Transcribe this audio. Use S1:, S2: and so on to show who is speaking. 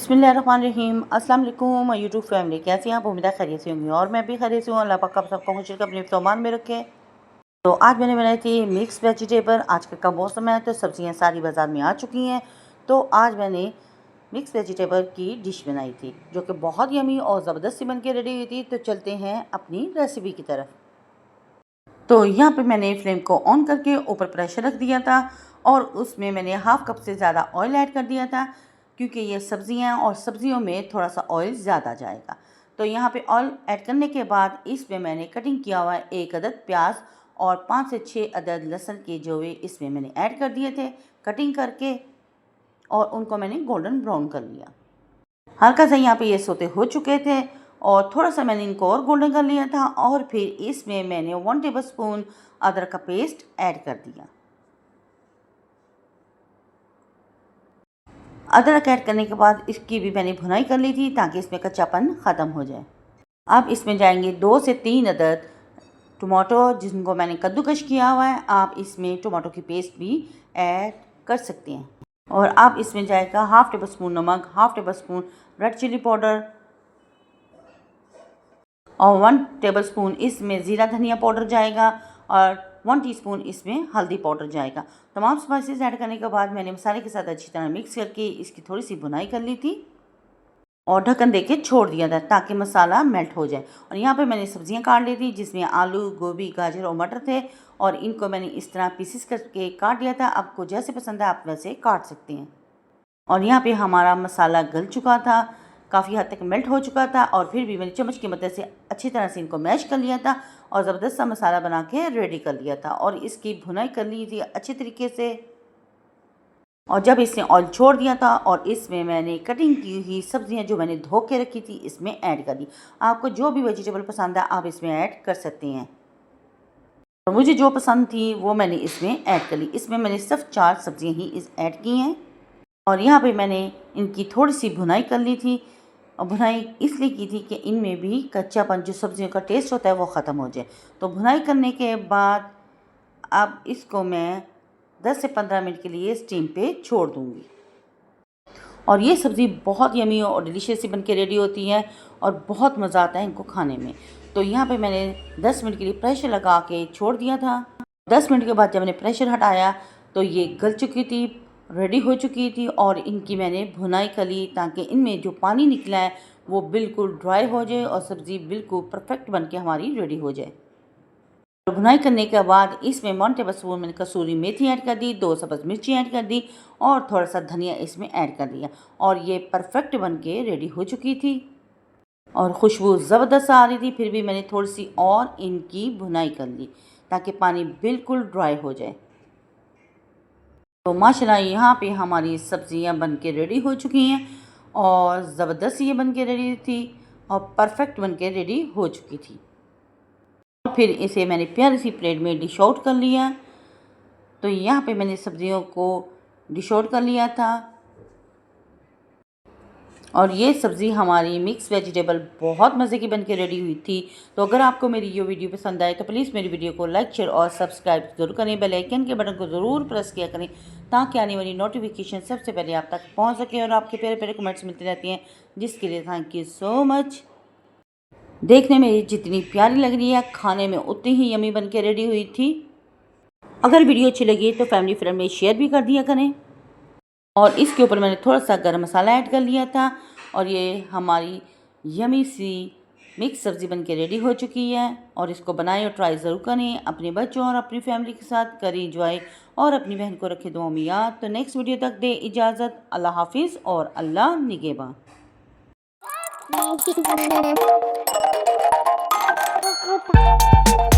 S1: बिस्मिल्लाहिर्रहमानिर्रहीम। अस्सलाम वालेकुम यूट्यूब फैमिली, कैसे हैं आप? उम्मीद है खैरियत से होंगी और मैं भी खैरियत से हूँ। अल्लाह पाक आप सबको खुश रखे, अपने सामान में रखे। तो आज मैंने बनाई थी मिक्स वेजिटेबल। आजकल का मौसम है तो सब्जियां सारी बाज़ार में आ चुकी हैं। तो आज मैंने मिक्स वेजिटेबल की डिश बनाई थी जो कि बहुत यमी और ज़बरदस्ती बन के रेडी हुई थी। तो चलते हैं अपनी रेसिपी की तरफ। तो यहाँ पे मैंने फ्लेम को ऑन करके ऊपर प्रेशर रख दिया था और उसमें मैंने हाफ़ कप से ज़्यादा ऑयल ऐड कर दिया था, क्योंकि ये सब्ज़ियाँ और सब्ज़ियों में थोड़ा सा ऑयल ज़्यादा जाएगा। तो यहाँ पे ऑयल ऐड करने के बाद इसमें मैंने कटिंग किया हुआ 1 अदद प्याज और 5 से 6 अदद लहसुन के जोवे इसमें मैंने ऐड कर दिए थे कटिंग करके, और उनको मैंने गोल्डन ब्राउन कर लिया। हल्का सा यहाँ पे ये सोते हो चुके थे और थोड़ा सा मैंने इनको और गोल्डन कर लिया था, और फिर इसमें मैंने 1 टेबलस्पून अदरक का पेस्ट ऐड कर दिया। अदरक ऐड करने के बाद इसकी भी मैंने भुनाई कर ली थी ताकि इसमें कच्चापन ख़त्म हो जाए। अब इसमें जाएंगे 2 से 3 अदद टमाटो जिनको मैंने कद्दूकश किया हुआ है। आप इसमें टमाटो की पेस्ट भी ऐड कर सकते हैं। और अब इसमें जाएगा हाफ़ टेबल स्पून नमक, half tablespoon red chili powder और 1 टेबलस्पून इसमें ज़ीरा धनिया पाउडर जाएगा और 1 टीस्पून इसमें हल्दी पाउडर जाएगा। तमाम स्पाइसेस ऐड करने के बाद मैंने मसाले के साथ अच्छी तरह मिक्स करके इसकी थोड़ी सी भुनाई कर ली थी और ढक्कन देके छोड़ दिया था ताकि मसाला मेल्ट हो जाए। और यहाँ पे मैंने सब्जियाँ काट ली थी जिसमें आलू, गोभी, गाजर और मटर थे, और इनको मैंने इस तरह पीसेस करके काट दिया था। आपको जैसे पसंद है आप वैसे काट सकते हैं। और यहाँ पे हमारा मसाला गल चुका था, काफ़ी हद तक मेल्ट हो चुका था, और फिर भी मैंने चम्मच की मदद से अच्छी तरह से इनको मैश कर लिया था और ज़बरदस्त सा मसाला बना के रेडी कर लिया था और इसकी भुनाई कर ली थी अच्छे तरीके से। और जब इसने ऑयल छोड़ दिया था और इसमें मैंने कटिंग की हुई सब्जियां जो मैंने धो के रखी थी इसमें ऐड कर दी। आपको जो भी वेजिटेबल पसंद है आप इसमें ऐड कर सकते हैं, और मुझे जो पसंद थी वो मैंने इसमें ऐड कर ली। इसमें मैंने सिर्फ 4 सब्जियाँ ही ऐड की हैं, और यहाँ पे मैंने इनकी थोड़ी सी भुनाई कर ली थी। और भुनाई इसलिए की थी कि इनमें भी कच्चापन जो सब्जियों का टेस्ट होता है वो ख़त्म हो जाए। तो भुनाई करने के बाद अब इसको मैं 10 से 15 मिनट के लिए स्टीम पे छोड़ दूँगी। और ये सब्ज़ी बहुत यमी और डिलीशियस सी बन के रेडी होती है और बहुत मज़ा आता है इनको खाने में। तो यहाँ पे मैंने 10 मिनट के लिए प्रेशर लगा के छोड़ दिया था। 10 मिनट के बाद जब मैंने प्रेशर हटाया तो ये गल चुकी थी, रेडी हो चुकी थी, और इनकी मैंने भुनाई कर ली ताकि इनमें जो पानी निकला है वो बिल्कुल ड्राई हो जाए और सब्ज़ी बिल्कुल परफेक्ट बन के हमारी रेडी हो जाए। भुनाई करने के बाद इसमें 1 टेबलस्पून मैंने कसूरी मेथी ऐड कर दी, 2 सब्ज़ मिर्ची ऐड कर दी और थोड़ा सा धनिया इसमें ऐड कर दिया, और ये परफेक्ट बन के रेडी हो चुकी थी और खुशबू ज़बरदस्त आ रही थी। फिर भी मैंने थोड़ी सी और इनकी भुनाई कर ली ताकि पानी बिल्कुल ड्राई हो जाए। तो माशाल्लाह यहाँ पे हमारी सब्ज़ियाँ बन के रेडी हो चुकी हैं और ज़बरदस्त ये बन के रेडी थी और परफेक्ट बन के रेडी हो चुकी थी। फिर इसे मैंने प्यारी सी प्लेट में डिश आउट कर लिया। तो यहाँ पे मैंने सब्जियों को डिश आउट कर लिया था, और ये सब्ज़ी हमारी मिक्स वेजिटेबल बहुत मज़े की बन के रेडी हुई थी। तो अगर आपको मेरी ये वीडियो पसंद आए तो प्लीज़ मेरी वीडियो को लाइक, शेयर और सब्सक्राइब ज़रूर करें। बेल आइकन के बटन को ज़रूर प्रेस किया करें ताकि आने वाली नोटिफिकेशन सबसे पहले आप तक पहुँच सके, और आपके प्यारे प्यारे कमेंट्स मिलते रहती हैं जिसके लिए थैंक यू सो मच। देखने में जितनी प्यारी लग रही है खाने में उतनी ही यमी बन के रेडी हुई थी। अगर वीडियो अच्छी लगी तो फैमिली फ्रेंड में शेयर भी कर दिया करें। और इसके ऊपर मैंने थोड़ा सा गरम मसाला ऐड कर लिया था, और ये हमारी यमी सी मिक्स सब्ज़ी बन के रेडी हो चुकी है। और इसको बनाएं और ट्राई ज़रूर करें अपने बच्चों और अपनी फैमिली के साथ, करें एंजॉय और अपनी बहन को रखें दुआ में याद। तो नेक्स्ट वीडियो तक दे इजाज़त। अल्लाह हाफिज़ और अल्लाह निगहबान।
S2: Thank you.